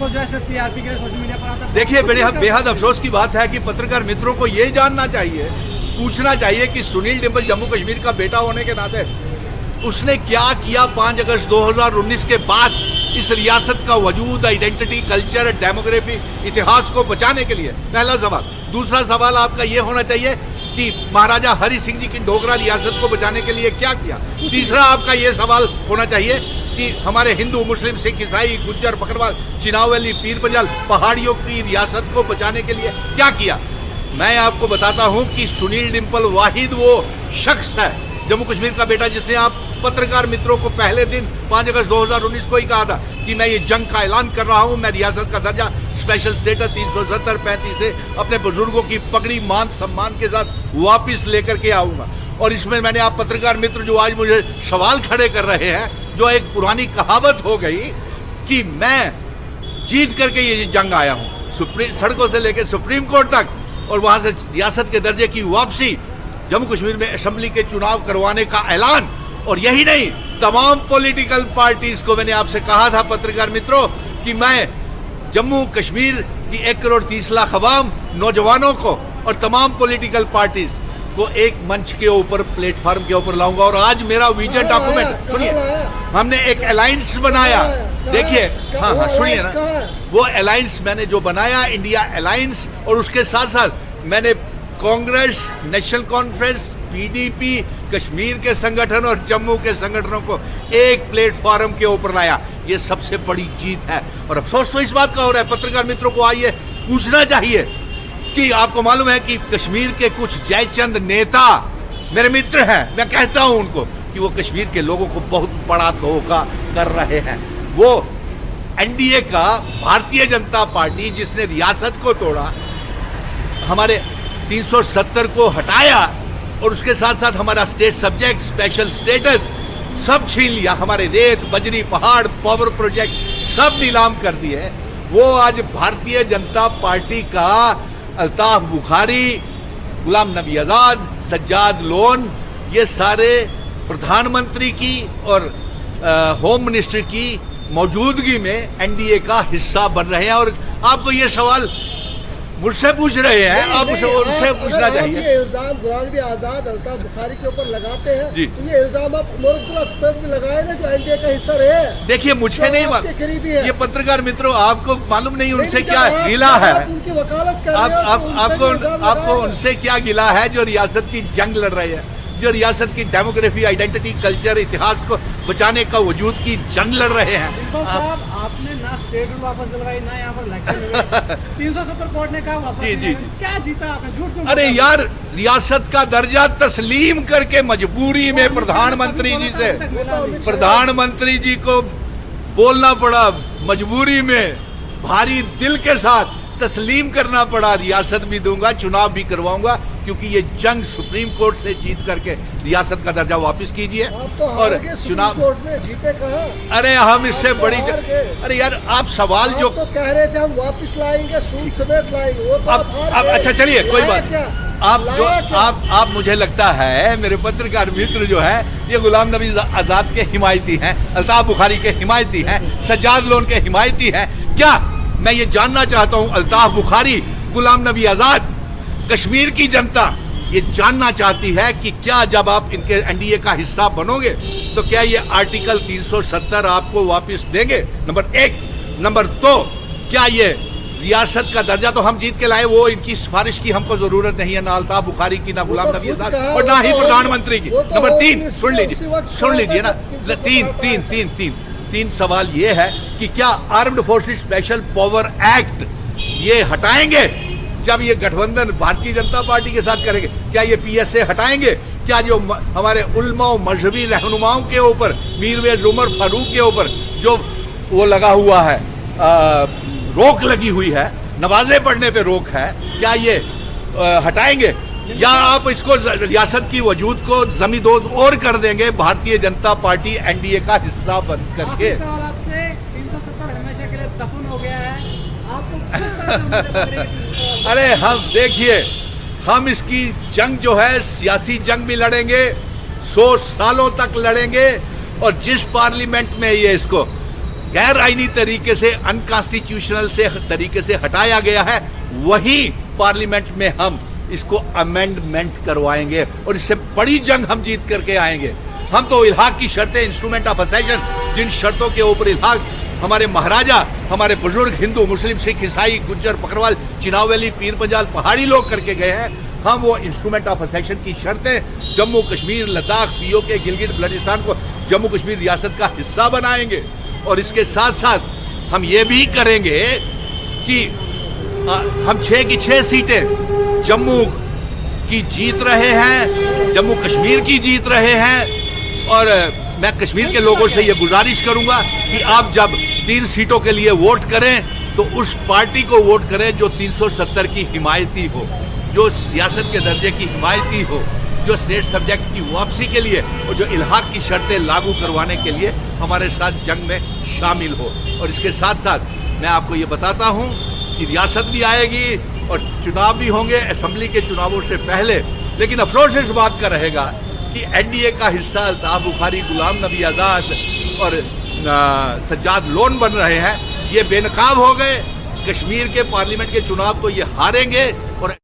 तो जो है सिर्फ टीआरपी के लिए सोशल मीडिया पर आता है। देखिए, बेहद अफसोस की बात है कि पत्रकार मित्रों को ये जानना चाहिए, पूछना चाहिए कि सुनील डिम्पल जम्मू कश्मीर का बेटा होने के नाते उसने क्या किया 5 अगस्त 2019 के बाद इस रियासत का वजूद, आइडेंटिटी, कल्चर, डेमोग्राफी, इतिहास को बचाने के लिए। पहला सवाल। दूसरा सवाल आपका ये होना चाहिए कि महाराजा हरि सिंह जी की डोगरा रियासत को बचाने के लिए क्या किया। तीसरा आपका ये सवाल होना चाहिए कि हमारे हिंदू, मुस्लिम, सिख, ईसाई, गुज्जर, बकरवाल, चिनावली, पीर पंजाल पहाड़ियों की रियासत को बचाने के लिए क्या किया। मैं आपको बताता हूं कि सुनील डिम्पल वाहिद वो शख्स है, जम्मू कश्मीर का बेटा, जिसने आप पत्रकार मित्रों को पहले दिन 5 अगस्त 2019 को ही कहा था कि मैं ये जंग का ऐलान कर रहा हूं, मैं रियासत का दर्जा, स्पेशल स्टेटस 370-35 से अपने बुजुर्गों की पगड़ी मान सम्मान के साथ वापिस लेकर के आऊंगा। और इसमें मैंने आप पत्रकार मित्र जो आज मुझे सवाल खड़े कर रहे हैं, जो एक पुरानी कहावत हो गई कि मैं जीत करके ये जंग आया हूं, सड़कों से लेकर सुप्रीम कोर्ट तक, और वहां से रियासत के दर्जे की वापसी, जम्मू कश्मीर में असेंबली के चुनाव करवाने का ऐलान। और यही नहीं, तमाम पॉलिटिकल पार्टीज को मैंने आपसे कहा था पत्रकार मित्रों कि मैं जम्मू कश्मीर की 1,30,00,000 अवाम, नौजवानों को और तमाम पॉलिटिकल पार्टीज को एक मंच के ऊपर, प्लेटफॉर्म के ऊपर लाऊंगा। और आज मेरा विजन डॉक्यूमेंट सुनिए, हमने एक अलायंस बनाया। देखिए, हाँ सुनिए ना, वो अलायंस मैंने जो बनाया, इंडिया अलायंस, और उसके साथ साथ मैंने Congress, national conference, PDP, Kashmir के संगठन और जम्मू के संगठनों को एक प्लेटफॉर्म के ऊपर लाया। ये सबसे बड़ी जीत है। और अफसोस तो इस बात का हो रहा है, पत्रकार मित्रों को आइए पूछना चाहिए कि आपको मालूम है कि कश्मीर के कुछ जयचंद नेता मेरे मित्र हैं, मैं कहता हूं उनको कि वो कश्मीर के लोगों को बहुत बड़ा धोखा कर रहे हैं। वो एनडीए का, भारतीय जनता पार्टी, जिसने रियासत को तोड़ा, हमारे 370 को हटाया और उसके साथ साथ हमारा स्टेट सब्जेक्ट, स्पेशल स्टेटस सब छीन लिया, हमारे रेत, बजरी, पहाड़, पावर प्रोजेक्ट सब नीलाम कर दिए। वो आज भारतीय जनता पार्टी का अल्ताफ बुखारी, गुलाम नबी आजाद, सज्जाद लोन, ये सारे प्रधानमंत्री की और होम मिनिस्टर की मौजूदगी में एनडीए का हिस्सा बन रहे हैं। और आपको ये सवाल मुझसे पूछ रहे हैं, आप उनसे पूछना चाहिए। ये इल्जाम गुलाम नबी आजाद, अल्ताफ बुखारी के ऊपर लगाते हैं जी, तो ये इल्जाम आप उमर अब्दुल्ला पर भी लगाए ना, जो एनडीए का हिस्सा रहे। देखिए, मुझे नहीं मालूम, ये पत्रकार मित्रों आपको मालूम नहीं उनसे क्या गिला है, उनकी वकालत कर रहे हो, आपको उनसे क्या गिला है जो रियासत की जंग लड़ रहे हैं, जो रियासत की डेमोग्राफी, आइडेंटिटी, कल्चर, इतिहास को बचाने का वजूद की जंग लड़ रहे हैं। साहब, आपने ना स्टेट रूल वापस दिलवाई, ना यहाँ पर इलेक्शन 370 कोर्ट ने कहा वापस जी, क्या जीता आपने, झूठ क्यों? अरे यार, रियासत का दर्जा तस्लीम करके मजबूरी में प्रधानमंत्री जी को बोलना पड़ा, मजबूरी में भारी दिल के साथ तस्लीम करना पड़ा। रियासत भी दूंगा, चुनाव भी करवाऊंगा, क्योंकि ये जंग सुप्रीम कोर्ट से जीत करके रियासत का दर्जा वापस कीजिए। और चुनाव कोर्ट में जीते कहाँ? अरे हम इससे बड़ी अरे यार, आप सवाल जो तो कह रहे थे हम वापस लाएंगे, सूद समेत लाएंगे, वो तो अब अच्छा चलिए, कोई बात। आप मुझे लगता है मेरे पत्रकार मित्र जो है ये गुलाम नबी आजाद के हिमायती हैं, अल्ताफ बुखारी के हिमायती हैं, सज्जाद लोन के हिमायती हैं। क्या मैं ये जानना चाहता हूं, अल्ताफ बुखारी, गुलाम नबी आजाद, कश्मीर की जनता ये जानना चाहती है कि क्या जब आप इनके एनडीए का हिस्सा बनोगे तो क्या ये आर्टिकल 370 आपको वापस देंगे? नंबर 1। नंबर 2, क्या ये रियासत का दर्जा तो हम जीत के लाए, वो इनकी सिफारिश की हमको जरूरत नहीं है, ना अल्ताफ बुखारी की, ना गुलाम नबी आजाद, और ना ही प्रधानमंत्री की। नंबर 3, सुन लीजिए ना, तीन सवाल ये है कि क्या armed forces special power act ये हटाएंगे जब ये गठबंधन भारतीय जनता पार्टी के साथ करेंगे? क्या ये पीएसए हटाएंगे? क्या जो हमारे उलमा और मजहबी रहनुमाओं के ऊपर, मीरवेज उमर फारूक के ऊपर जो वो लगा हुआ है, रोक लगी हुई है, नमाजें पढ़ने पे रोक है, क्या ये हटाएंगे? या आप इसको रियासत की वजूद को जमींदोज और कर देंगे भारतीय जनता पार्टी एनडीए का हिस्सा बन करके? आपसे 370 हमेशा के लिए दफन हो गया है, आपको किस तरह से अरे हम देखिए, हम इसकी जंग जो है सियासी जंग भी लड़ेंगे, 100 सालों तक लड़ेंगे, और जिस पार्लियामेंट में ये इसको गैर आईनी तरीके से, अनकॉन्स्टिट्यूशनल से तरीके से हटाया गया है, वही पार्लियामेंट में हम इसको अमेंडमेंट करवाएंगे और इससे बड़ी जंग हम जीत करके आएंगे। हम तो इल्हाक की शर्तें, इंस्ट्रूमेंट ऑफ असेशन, जिन शर्तों के ऊपर इल्हाक हमारे महाराजा, हमारे बुजुर्ग हिंदू, मुस्लिम, सिख, ईसाई, गुज्जर, बकरवाल, चिनावली, पीर पंजाल, पहाड़ी लोग करके गए हैं, हम वो इंस्ट्रूमेंट ऑफ असेशन की शर्तें जम्मू कश्मीर, लद्दाख, पीओके, गिलगिट बल्टिस्तान को जम्मू कश्मीर रियासत का हिस्सा बनाएंगे। और इसके साथ साथ हम ये भी करेंगे कि हम 6 की 6 सीटें जम्मू की जीत रहे हैं, जम्मू कश्मीर की जीत रहे हैं। और मैं कश्मीर के लोगों से ये गुजारिश करूंगा कि आप जब 3 सीटों के लिए वोट करें तो उस पार्टी को वोट करें जो 370 की हिमायती हो, जो रियासत के दर्जे की हिमायती हो, जो स्टेट सब्जेक्ट की वापसी के लिए और जो इल्हाक की शर्तें लागू करवाने के लिए हमारे साथ जंग में शामिल हो। और इसके साथ साथ मैं आपको ये बताता हूं कि रियासत भी आएगी और चुनाव भी होंगे असेंबली के चुनावों से पहले। लेकिन अफसोस इस बात का रहेगा कि एनडीए का हिस्सा अल्ताफ बुखारी, गुलाम नबी आजाद और सज्जाद लोन बन रहे हैं, ये बेनकाब हो गए। कश्मीर के पार्लियामेंट के चुनाव तो ये हारेंगे और